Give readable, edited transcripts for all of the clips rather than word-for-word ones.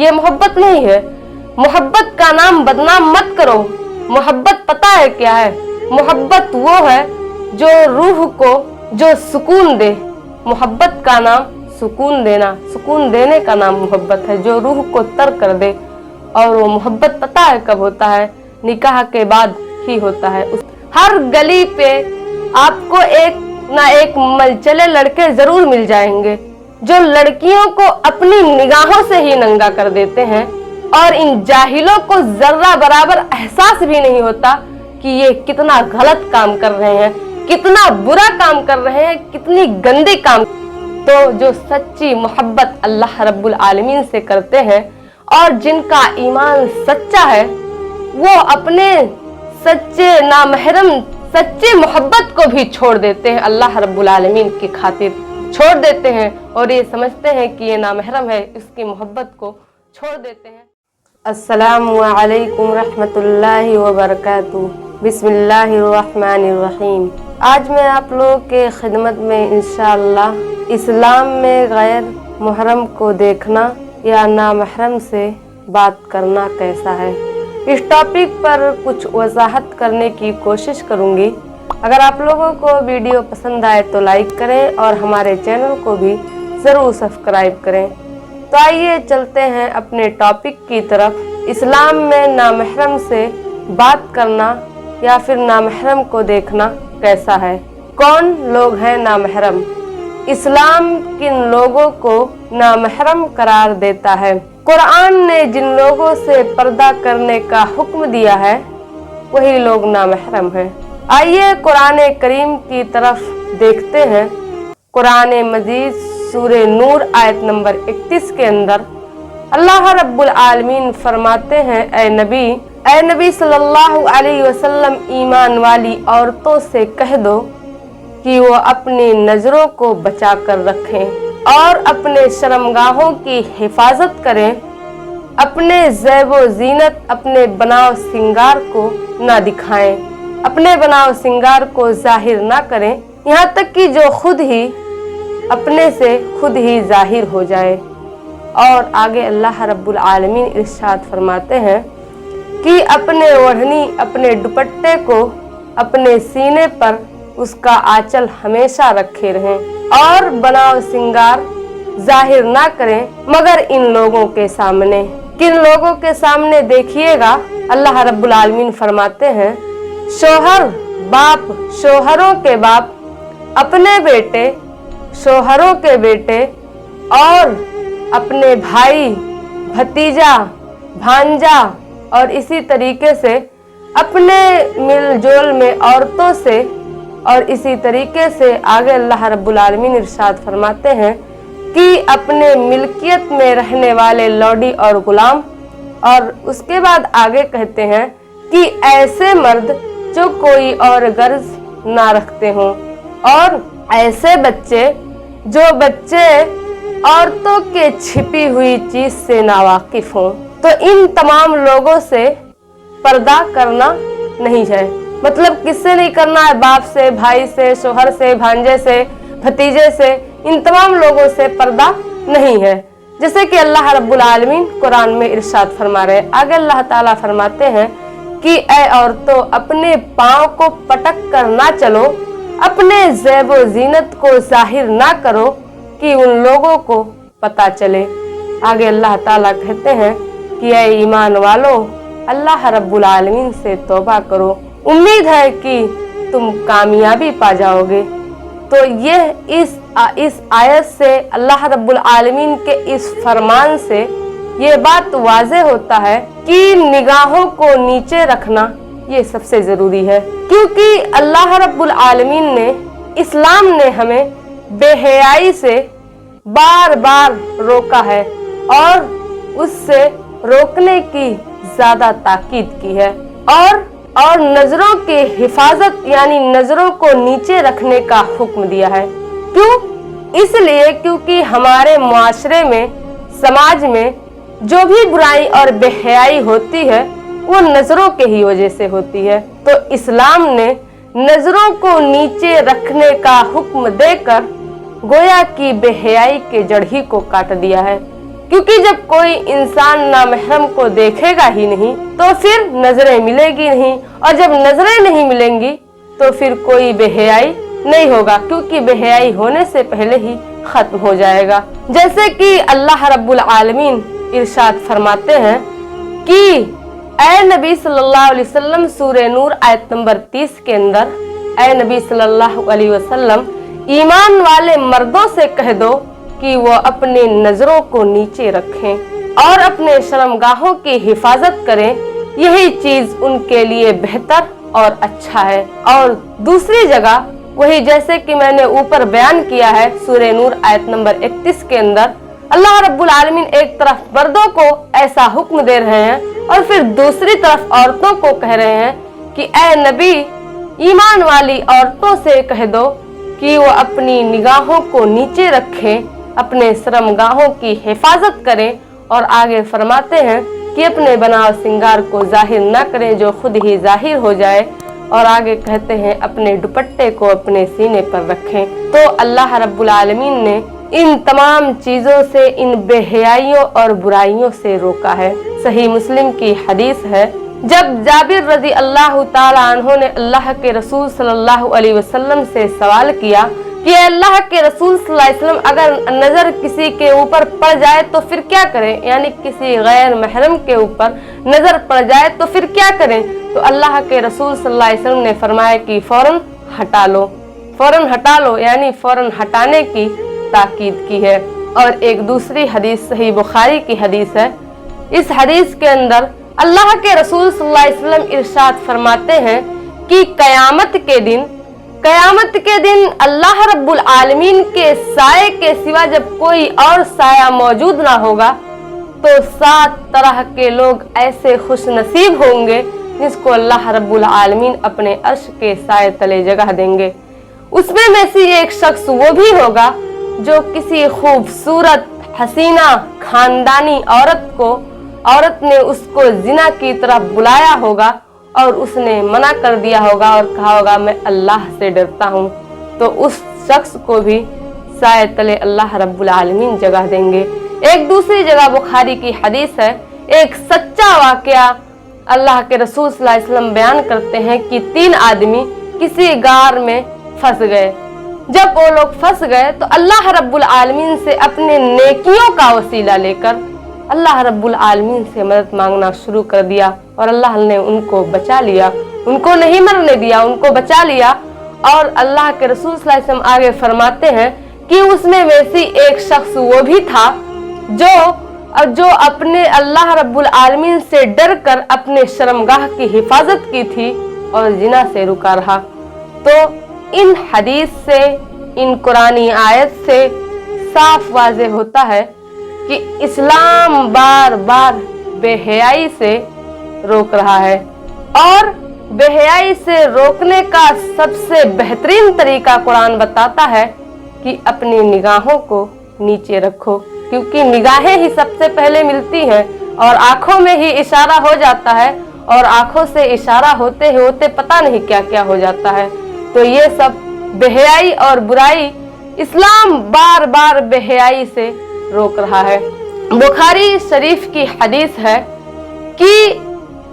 ये मोहब्बत नहीं है। मोहब्बत का नाम बदनाम मत करो। मोहब्बत पता है क्या है? मोहब्बत वो है जो रूह को जो सुकून दे। मोहब्बत का नाम सुकून देना, सुकून देने का नाम मोहब्बत है, जो रूह को तर कर दे। और वो मोहब्बत पता है कब होता है? निकाह के बाद ही होता है। हर गली पे आपको एक ना एक मलचले लड़के जरूर मिल जाएंगे जो लड़कियों को अपनी निगाहों से ही नंगा कर देते हैं, और इन जाहिलों को जर्रा बराबर एहसास भी नहीं होता कि ये कितना गलत काम कर रहे हैं, कितना बुरा काम कर रहे हैं, कितनी गंदी काम। तो जो सच्ची मोहब्बत अल्लाह रब्बुल आलमीन से करते हैं और जिनका ईमान सच्चा है, वो अपने सच्चे नामहरम सच्ची मोहब्बत को भी छोड़ देते हैं, अल्लाह रब्बुल आलमीन की खातिर छोड़ देते हैं, और ये समझते हैं कि ये नामहरम है, इसकी मोहब्बत को छोड़ देते हैं। अस्सलामु अलैकुम रहमतुल्लाहि व बरकातुहू। बिस्मिल्लाहिर्रहमानिर्रहीम। आज मैं आप लोगों के खिदमत में इंशाअल्लाह इस्लाम में गैर मुहर्रम को देखना या नामहरम से बात करना कैसा है, इस टॉपिक पर कुछ वजाहत करने की कोशिश करूंगी। अगर आप लोगों को वीडियो पसंद आए तो लाइक करें और हमारे चैनल को भी ज़रूर सब्सक्राइब करें। तो आइए चलते हैं अपने टॉपिक की तरफ। इस्लाम में नामहरम से बात करना या फिर नामहरम को देखना कैसा है? कौन लोग हैं नामहरम? इस्लाम किन लोगों को नामहरम करार देता है? कुरान ने जिन लोगों से पर्दा करने का हुक्म दिया है वही लोग नामहरम हैं। आइए कुरान करीम की तरफ देखते हैं। कुरान मजीद सूरे नूर आयत नंबर 31 के अंदर अल्लाह रब्बुल आलमीन फरमाते हैं, ए नबी सल्लल्लाहु अलैहि वसल्लम, ईमान वाली औरतों से कह दो कि वो अपनी नजरों को बचा कर रखें और अपने शर्मगाहों की हिफाजत करें, अपने ज़ैब ज़ीनत, अपने बनाव सिंगार को ना दिखाएं, अपने बनाव सिंगार को जाहिर ना करें, यहाँ तक कि जो खुद ही अपने से खुद ही जाहिर हो जाए। और आगे अल्लाह रब्बुल आलमीन इरशाद फरमाते हैं कि अपने ओढ़नी, अपने दुपट्टे को अपने सीने पर उसका आंचल हमेशा रखे रहें और बनाव सिंगार जाहिर ना करें मगर इन लोगों के सामने। किन लोगों के सामने? देखिएगा, अल्लाह रब्बुल आलमीन फरमाते हैं, शोहर बाप, शोहरों के बाप अपने बेटे, शोहरों के बेटे और अपने भाई, भतीजा, भांजा और इसी तरीके से अपने मिलजोल में औरतों से, और इसी तरीके से आगे अल्लाह रब्बुल आलमीन इरशाद फरमाते हैं कि अपने मिल्कियत में रहने वाले लौडी और गुलाम। और उसके बाद आगे कहते हैं कि ऐसे मर्द जो कोई और गर्ज ना रखते हों, और ऐसे बच्चे जो बच्चे औरतों के छिपी हुई चीज से नावाकिफ हों। तो इन तमाम लोगों से पर्दा करना नहीं है। मतलब किससे नहीं करना है? बाप से, भाई से, शोहर से, भांजे से, भतीजे से, इन तमाम लोगों से पर्दा नहीं है। जैसे कि अल्लाह रब्बुल आलमीन कुरान में इरशाद फरमा रहे हैं। आगे अल्लाह ताला फरमाते हैं कि ए औरतों, अपने पाँव को पटक कर ना चलो, अपने ज़ैब ज़ीनत को जाहिर ना करो कि उन लोगों को पता चले। आगे अल्लाह ताला कहते हैं कि ए ईमान वालो, अल्लाह रब्बुल आलमीन से तौबा करो, उम्मीद है कि तुम कामयाबी पा जाओगे। तो यह इस आयत से, अल्लाह रब्बुल आलमीन के इस फरमान से ये बात वाज़े होता है कि निगाहों को नीचे रखना ये सबसे ज़रूरी है, क्योंकि अल्लाह रब्बुल आलमीन ने, इस्लाम ने हमें बेहयाई से बार बार रोका है और उससे रोकने की ज़्यादा ताकीद की है, और नजरों की हिफाजत यानी नजरों को नीचे रखने का हुक्म दिया है। क्यों? इसलिए क्योंकि हमारे मुआशरे में, समाज में जो भी बुराई और बेहयाई होती है वो नजरों के ही वजह से होती है। तो इस्लाम ने नजरों को नीचे रखने का हुक्म देकर गोया की बेहयाई के जड़ ही को काट दिया है। क्योंकि जब कोई इंसान नामहरम को देखेगा ही नहीं तो फिर नजरें मिलेगी नहीं, और जब नजरें नहीं मिलेंगी तो फिर कोई बेहयाई नहीं होगा, क्योंकि बेहयाई होने से पहले ही खत्म हो जाएगा। जैसे कि अल्लाह रब्बुल आलमीन इरशाद फरमाते हैं कि ऐ नबी सल्लल्लाहु अलैहि वसल्लम, सूरह नूर आयत नंबर 30 के अंदर, ऐ नबी सल्लल्लाहु अलैहि वसल्लम, ईमान वाले मर्दों से कह दो कि वो अपने नजरों को नीचे रखें और अपने शर्मगाहों की हिफाजत करें, यही चीज उनके लिए बेहतर और अच्छा है। और दूसरी जगह वही जैसे कि मैंने ऊपर बयान किया है, सूरह नूर आयत नंबर 31 के अंदर अल्लाह रब्बुल आलमीन एक तरफ मर्दों को ऐसा हुक्म दे रहे हैं और फिर दूसरी तरफ औरतों को कह रहे हैं कि ऐ नबी, ईमान वाली औरतों से कह दो कि वो अपनी निगाहों को नीचे रखें, अपने शर्मगाहों की हिफाजत करें, और आगे फरमाते हैं कि अपने बनाव सिंगार को जाहिर न करें जो खुद ही जाहिर हो जाए, और आगे कहते हैं अपने दुपट्टे को अपने सीने पर रखें। तो अल्लाह रब्बुल आलमीन ने इन तमाम चीजों से, इन बेहयाइयों और बुराइयों से रोका है। सही मुस्लिम की हदीस है, जब जाबिर रज़ी अल्लाह ताला अन्हु ने अल्लाह के रसूल सल्लल्लाहु अलैहि वसल्लम से सवाल किया कि अल्लाह के रसूल सल्लल्लाहु अलैहि वसल्लम, अगर नजर किसी के ऊपर पड़ जाए तो फिर क्या करें, यानी किसी गैर महरम के ऊपर नजर पड़ जाए तो फिर क्या करें। तो अल्लाह के रसूल सल्लल्लाहु अलैहि वसल्लम ने फरमाया कि फौरन हटा लो, फौरन हटा लो, यानी फौरन हटाने की ताकीद की है। और एक दूसरी हदीस सही बुखारी की हदीस है, इस हदीस के अंदर अल्लाह के रसूल सल्लल्लाहु अलैहि वसल्लम इरशाद फरमाते हैं कि कयामत के दिन अल्लाह रब्बुल आलमीन के साए के सिवा जब कोई और साया मौजूद ना होगा तो 7 तरह के लोग ऐसे खुश नसीब होंगे जिसको अल्लाह रब्बुल आलमीन अपने अर्श के साए तले जगह देंगे। उसमें में से एक शख्स वो भी होगा जो किसी खूबसूरत हसीना खानदानी औरत ने उसको जिना की तरफ बुलाया होगा और उसने मना कर दिया होगा और कहा होगा मैं अल्लाह से डरता हूँ, तो उस शख्स को भी साए तले अल्लाह रब्बुल आलमीन जगह देंगे। एक दूसरी जगह बुखारी की हदीस है, एक सच्चा वाकया अल्लाह के रसूल सल्लल्लाहु अलैहि वसल्लम बयान करते हैं कि 3 आदमी किसी गार में फंस गए। जब वो लोग फंस गए तो अल्लाह रब्बुल आलमीन से अपने नेकियों का वसीला लेकर अल्लाह रब्बुल आलमीन से मदद मांगना शुरू कर दिया और अल्लाह ने उनको बचा लिया, उनको नहीं मरने दिया, उनको बचा लिया। और अल्लाह के रसूल सल्लल्लाहु अलैहि वसल्लम आगे फरमाते हैं कि उसमें वैसी एक शख्स वो भी था जो अपने अल्लाह रब्बुल आलमीन से डर कर अपने शर्मगाह की हिफाजत की थी और जिना से रुका रहा। तो इन हदीस से, इन कुरानी आयत से साफ वाज़ेह होता है कि इस्लाम बार बार बेहयाई से रोक रहा है, और बेहयाई से रोकने का सबसे बेहतरीन तरीका कुरान बताता है कि अपनी निगाहों को नीचे रखो, क्योंकि निगाहें ही सबसे पहले मिलती हैं और आंखों में ही इशारा हो जाता है, और आंखों से इशारा होते होते पता नहीं क्या क्या हो जाता है। तो ये सब बेहयाई और बुराई इस्लाम बार बार बेहयाई से रोक रहा है। बुखारी शरीफ की हदीस है कि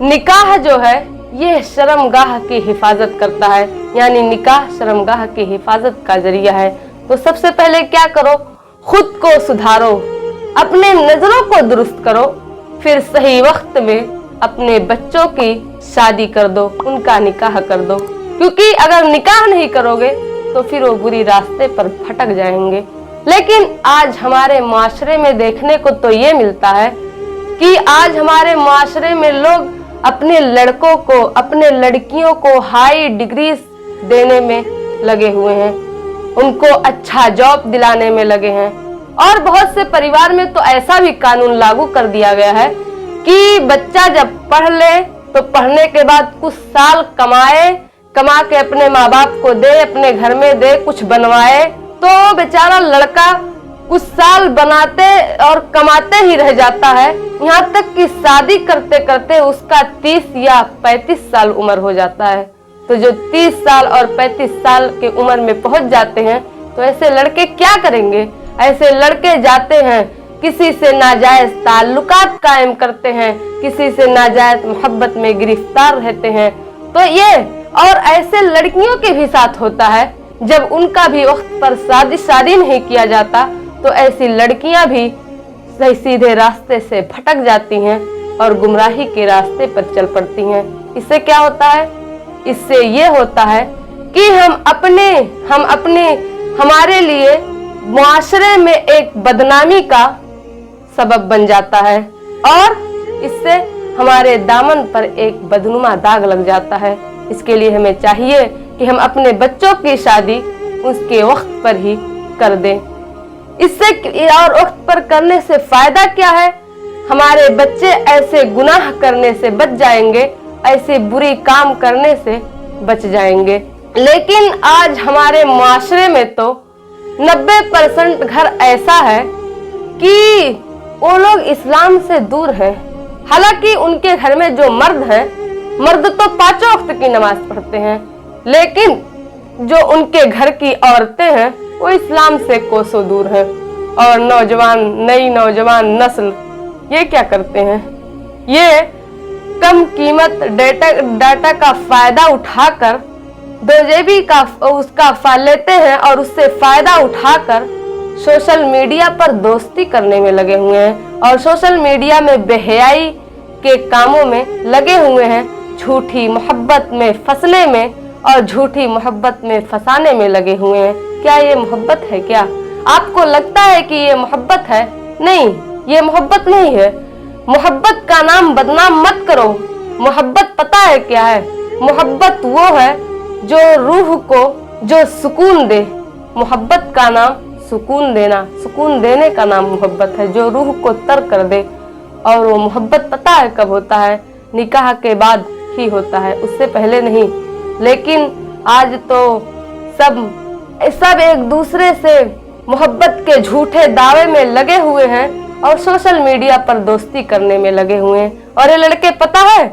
निकाह जो है ये शर्मगाह की हिफाजत करता है, यानी निकाह शर्मगाह की हिफाजत का जरिया है। तो सबसे पहले क्या करो, खुद को सुधारो, अपने नजरों को दुरुस्त करो, फिर सही वक्त में अपने बच्चों की शादी कर दो, उनका निकाह कर दो, क्योंकि अगर निकाह नहीं करोगे तो फिर वो बुरी रास्ते पर भटक जाएंगे। लेकिन आज हमारे माशरे में देखने को तो ये मिलता है कि आज हमारे माशरे में लोग अपने लड़कों को, अपने लड़कियों को हाई डिग्री देने में लगे हुए हैं, उनको अच्छा जॉब दिलाने में लगे हैं। और बहुत से परिवार में तो ऐसा भी कानून लागू कर दिया गया है कि बच्चा जब पढ़ ले तो पढ़ने के बाद कुछ साल कमा के अपने माँ बाप को दे, अपने घर में दे, कुछ बनवाए, तो बेचारा लड़का कुछ साल बनाते और कमाते ही रह जाता है, यहाँ तक कि शादी करते करते उसका 30 या 35 साल उम्र हो जाता है। तो जो 30 साल और 35 साल के उम्र में पहुंच जाते हैं तो ऐसे लड़के क्या करेंगे? ऐसे लड़के जाते हैं किसी से नाजायज ताल्लुकात कायम करते हैं, किसी से नाजायज मोहब्बत में गिरफ्तार रहते हैं। तो ये और ऐसे लड़कियों के भी साथ होता है, जब उनका भी वक्त पर शादी नहीं किया जाता तो ऐसी लड़कियां भी सही सीधे रास्ते से भटक जाती हैं और गुमराही के रास्ते पर चल पड़ती हैं। इससे क्या होता है? इससे ये होता है कि हमारे लिए मुआशरे में एक बदनामी का सबब बन जाता है और इससे हमारे दामन पर एक बदनुमा दाग लग जाता है। इसके लिए हमें चाहिए कि हम अपने बच्चों की शादी उसके वक्त पर ही कर दें। इससे और वक्त पर करने से फायदा क्या है? हमारे बच्चे ऐसे गुनाह करने से बच जाएंगे, ऐसे बुरी काम करने से बच जाएंगे। लेकिन आज हमारे मुआशरे में तो 90% घर ऐसा है कि वो लोग इस्लाम से दूर हैं। हालांकि उनके घर में जो मर्द हैं, मर्द तो 5 वक्त की नमाज पढ़ते हैं, लेकिन जो उनके घर की औरतें हैं वो इस्लाम से कोसों दूर हैं। और नई नौजवान नस्ल ये क्या करते हैं? ये कम कीमत डाटा का फायदा उठाकर 2 GB का उसका फायदा लेते हैं और उससे फायदा उठाकर सोशल मीडिया पर दोस्ती करने में लगे हुए हैं और सोशल मीडिया में बेहयाई के कामों में लगे हुए हैं, झूठी मोहब्बत में फंसने में और झूठी मोहब्बत में फंसाने में लगे हुए हैं। क्या ये मोहब्बत है? क्या आपको लगता है कि ये मोहब्बत है? नहीं, ये मोहब्बत नहीं है। मोहब्बत का नाम बदनाम मत करो। मोहब्बत पता है क्या है? मोहब्बत वो है जो रूह को जो सुकून दे। मोहब्बत का नाम सुकून देना, सुकून देने का नाम मोहब्बत है, जो रूह को तर कर दे। और वो मोहब्बत पता है कब होता है? निकाह के बाद ही होता है, उससे पहले नहीं। लेकिन आज तो सब एक दूसरे से मोहब्बत के झूठे दावे में लगे हुए हैं और सोशल मीडिया पर दोस्ती करने में लगे हुए हैं। और ये लड़के पता है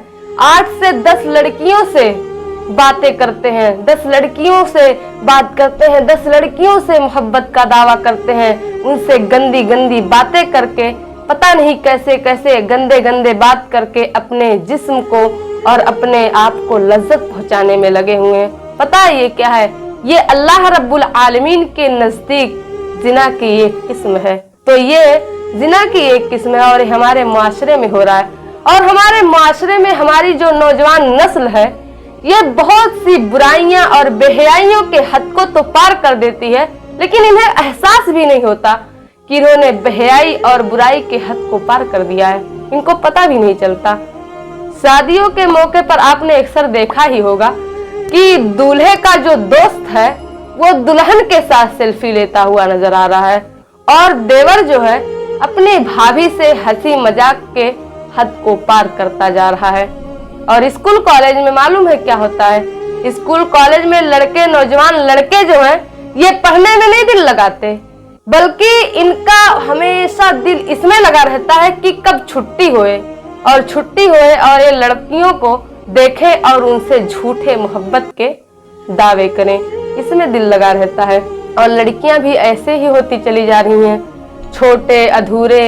8 से 10 लड़कियों से बातें करते हैं, 10 लड़कियों से बात करते हैं, 10 लड़कियों से मोहब्बत का दावा करते हैं। उनसे गंदी गंदी बातें करके, पता नहीं कैसे कैसे गंदे गंदे बात करके अपने जिस्म को और अपने आप को लज्जत पहुंचाने में लगे हुए हैं। पता है ये क्या है? ये अल्लाह रब्बुल आलमीन के नजदीक जिना की एक किस्म है। तो ये जिना की एक किस्म है और हमारे मुआशरे में हो रहा है। और हमारे मुआशरे में हमारी जो नौजवान नस्ल है ये बहुत सी बुराइयां और बेहयाइयों के हद को तो पार कर देती है, लेकिन इन्हें एहसास भी नहीं होता कि इन्होंने बेहयाई और बुराई के हद को पार कर दिया है। इनको पता भी नहीं चलता। शादियों के मौके पर आपने अक्सर देखा ही होगा कि दूल्हे का जो दोस्त है वो दुल्हन के साथ सेल्फी लेता हुआ नजर आ रहा है और देवर जो है अपनी भाभी से हंसी मजाक के हद को पार करता जा रहा है। और स्कूल कॉलेज में मालूम है क्या होता है? स्कूल कॉलेज में लड़के, नौजवान लड़के जो हैं ये पढ़ने में नहीं दिल लगाते, बल्कि इनका हमेशा दिल इसमें लगा रहता है कि कब छुट्टी होए और ये लड़कियों को देखें और उनसे झूठे मोहब्बत के दावे करें। इसमें दिल लगा रहता है। और लड़कियां भी ऐसे ही होती चली जा रही हैं, छोटे अधूरे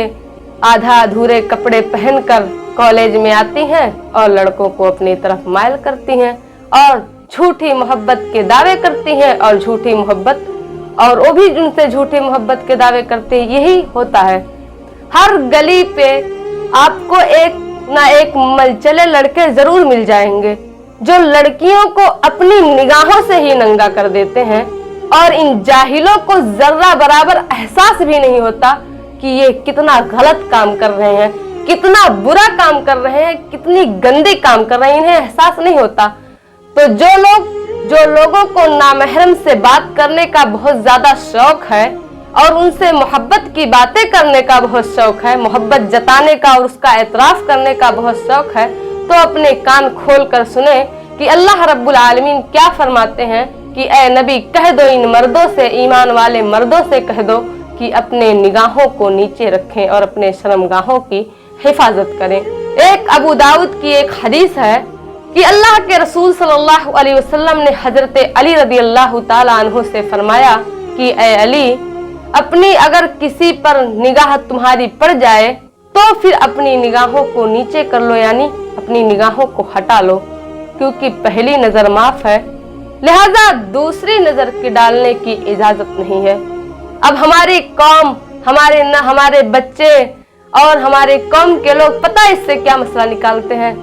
आधा अधूरे कपड़े पहनकर कॉलेज में आती हैं और लड़कों को अपनी तरफ मायल करती हैं और झूठी मोहब्बत के दावे करती हैं और झूठी मोहब्बत, और वो भी उनसे झूठी मोहब्बत के दावे करते हैं। यही होता है। हर गली पे आपको एक ना एक मलचले लड़के जरूर मिल जाएंगे जो लड़कियों को अपनी निगाहों से ही नंगा कर देते हैं और इन जाहिलों को जर्रा बराबर एहसास भी नहीं होता कि ये कितना गलत काम कर रहे हैं, कितना बुरा काम कर रहे हैं, कितनी गंदी काम कर रहे हैं। इन्हें एहसास नहीं होता। तो जो लोगों को नामहरम से बात करने का बहुत ज्यादा शौक है और उनसे मोहब्बत की बातें करने का बहुत शौक है, मोहब्बत जताने का और उसका एतराफ करने का बहुत शौक है, तो अपने कान खोल कर सुने कि अल्लाह रब्बुल आलमीन क्या फरमाते हैं कि ए नबी कह दो इन मर्दों से, ईमान वाले मर्दों से कह दो कि अपने निगाहों को नीचे रखें और अपने शर्मगाहों की हिफाजत करें। एक अबू दाऊद की एक हदीस है कि अल्लाह के रसूल सल्लल्लाहु अलैहि वसल्लम ने हजरत अली रज़ियल्लाहु ताला अन्हु से फरमाया कि ए अली, अपनी अगर किसी पर निगाह तुम्हारी पड़ जाए तो फिर अपनी निगाहों को नीचे कर लो, यानी अपनी निगाहों को हटा लो, क्योंकि पहली नजर माफ है, लिहाजा दूसरी नजर की डालने की इजाजत नहीं है। अब हमारी कौम, हमारे बच्चे और हमारे कौम के लोग पता है इससे क्या मसला निकालते हैं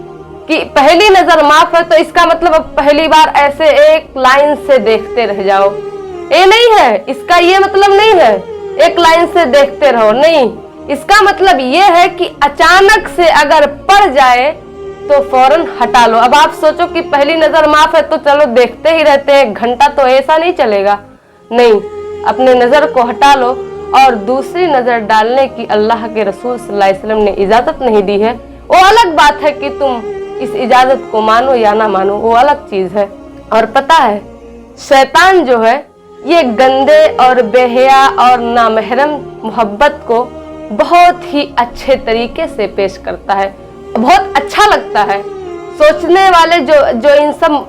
कि पहली नजर माफ है तो इसका मतलब अब पहली बार ऐसे एक लाइन से देखते रह जाओ। ये नहीं है, इसका ये मतलब नहीं है एक लाइन से देखते रहो, नहीं, इसका मतलब ये है कि अचानक से अगर पड़ जाए तो फौरन हटा लो। अब आप सोचो कि पहली नजर माफ है तो चलो देखते ही रहते हैं, एक घंटा तो ऐसा नहीं चलेगा, नहीं, अपने नजर को हटा लो और दूसरी नजर डालने की अल्लाह के रसूल सल्लल्लाहु अलैहि वसल्लम ने इजाजत नहीं दी है। वो अलग बात है कि तुम इस इजाजत को मानो या ना मानो, वो अलग चीज है। और पता है शैतान जो है ये गंदे और बेहया और नामहरम मोहब्बत को बहुत ही अच्छे तरीके से पेश करता है, बहुत अच्छा लगता है। सोचने वाले जो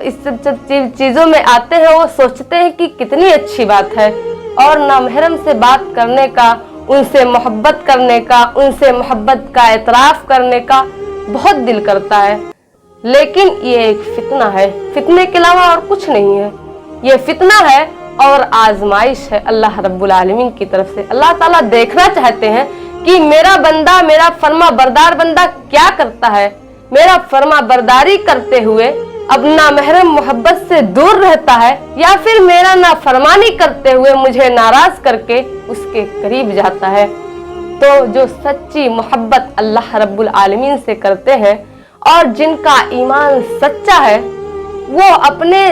इस सब चीजों में आते हैं वो सोचते हैं कि कितनी अच्छी बात है, और नामहरम से बात करने का, उनसे मोहब्बत करने का, उनसे मोहब्बत का एतराफ करने का बहुत दिल करता है। लेकिन ये एक फितना है, फितने के अलावा और कुछ नहीं है। ये फितना है और आजमाइश है अल्लाह रब्बुल आलमीन की तरफ से। अल्लाह ताला देखना चाहते हैं कि मेरा बंदा, मेरा फर्मा बरदार बंदा क्या करता है, मेरा फर्मा बरदारी करते हुए अब नामहरम मोहब्बत से दूर रहता है या फिर मेरा नाफरमानी करते हुए मुझे नाराज करके उसके करीब जाता है। तो जो सच्ची मोहब्बत अल्लाह रब्बुल आलमीन से करते हैं और जिनका ईमान सच्चा है वो अपने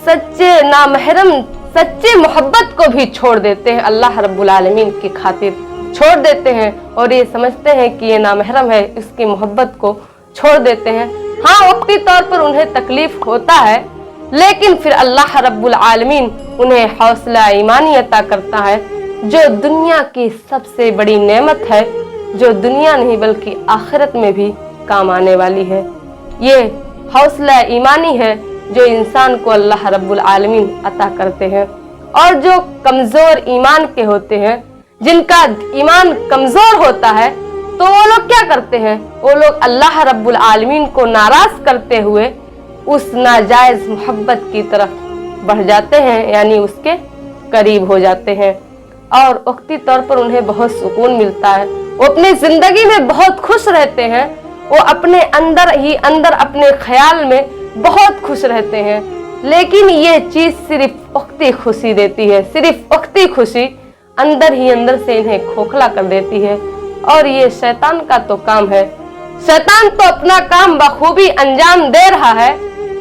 सच्चे नामहरम सच्ची मोहब्बत को भी छोड़ देते हैं, अल्लाह रब्बुल आलमीन की खातिर छोड़ देते हैं और ये समझते हैं कि ये नामहरम है, इसकी मोहब्बत को छोड़ देते हैं। हाँ, वक्ती तौर पर उन्हें तकलीफ होता है, लेकिन फिर अल्लाह रब्बुल आलमीन उन्हें हौसला ईमानी अता करता है, जो दुनिया की सबसे बड़ी नेमत है, जो दुनिया नहीं बल्कि आखिरत में भी काम आने वाली है। ये हौसला ईमानी है जो इंसान को अल्लाह रब्बुल आलमीन अता करते हैं। और जो कमजोर ईमान के होते हैं, जिनका ईमान कमजोर होता है, तो वो लोग क्या करते हैं, वो लोग अल्लाह रब्बुल आलमीन को नाराज करते हुए उस नाजायज मोहब्बत की तरफ बढ़ जाते हैं, यानी उसके करीब हो जाते हैं और वक्ती तौर पर उन्हें बहुत सुकून मिलता है। वो अपनी जिंदगी में बहुत खुश रहते हैं, वो अपने अंदर ही अंदर अपने ख्याल में बहुत खुश रहते हैं। लेकिन ये चीज सिर्फ वक्ती खुशी देती है, सिर्फ वक्ती खुशी अंदर ही अंदर से इन्हें खोखला कर देती है। और ये शैतान का तो काम है, शैतान तो अपना काम बखूबी अंजाम दे रहा है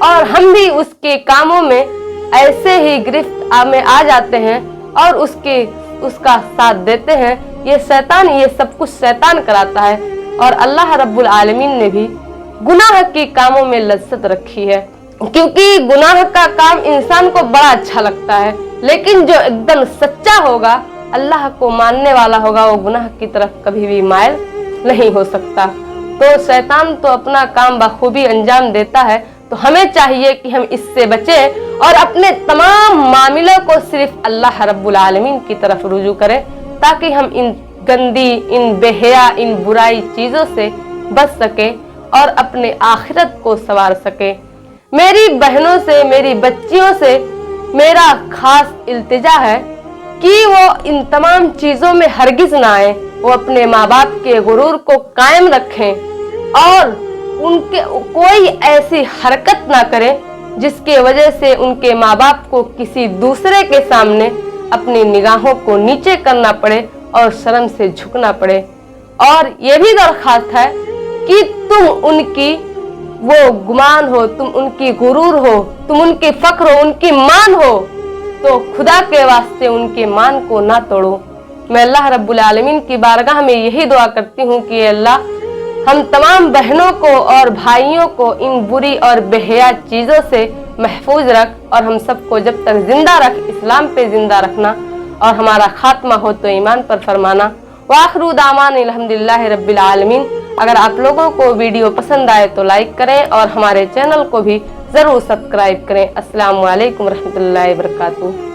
और हम भी उसके कामों में ऐसे ही गिरफ्त में आ जाते हैं और उसका साथ देते हैं। ये शैतान, ये सब कुछ शैतान कराता है और अल्लाह रब्बुल आलमीन ने भी गुनाह के कामों में लज्जत रखी है, क्योंकि गुनाह का काम इंसान को बड़ा अच्छा लगता है, लेकिन जो एकदम सच्चा होगा, अल्लाह को मानने वाला होगा, वो गुनाह की तरफ कभी भी मायल नहीं हो सकता। तो शैतान तो अपना काम बखूबी अंजाम देता है, तो हमें चाहिए कि हम इससे बचें और अपने तमाम मामलों को सिर्फ अल्लाह रब्बुल आलमीन की तरफ रुजू करें, ताकि हम इन गंदी, इन बेहया, इन बुराई चीजों से बच सके और अपने आखिरत को संवार सके। मेरी बहनों से, मेरी बच्चियों से मेरा खास इल्तिजा है कि वो इन तमाम चीजों में हरगिज ना आए, वो अपने माँ बाप के गुरूर को कायम रखें और उनके कोई ऐसी हरकत ना करें जिसके वजह से उनके माँ बाप को किसी दूसरे के सामने अपनी निगाहों को नीचे करना पड़े और शर्म से झुकना पड़े। और ये भी दरखास्त है कि तुम उनकी वो गुमान हो, तुम उनकी गुरूर हो, तुम उनकी फख्र हो, उनकी मान हो, तो खुदा के वास्ते उनके मान को ना तोड़ो। मैं अल्लाह रब्बुल आलमीन की बारगाह में यही दुआ करती हूँ कि अल्लाह हम तमाम बहनों को और भाइयों को इन बुरी और बेहया चीज़ों से महफूज रख और हम सबको जब तक जिंदा रख, इस्लाम पे जिंदा रखना और हमारा खात्मा हो तो ईमान पर फरमाना। वाखिरु दावाना अल्हम्दुलिल्लाहि रब्बिल आलमीन। अगर आप लोगों को वीडियो पसंद आए तो लाइक करें और हमारे चैनल को भी ज़रूर सब्सक्राइब करें। अस्सलामु अलैकुम रहमतुल्लाहि व बरकातुहू।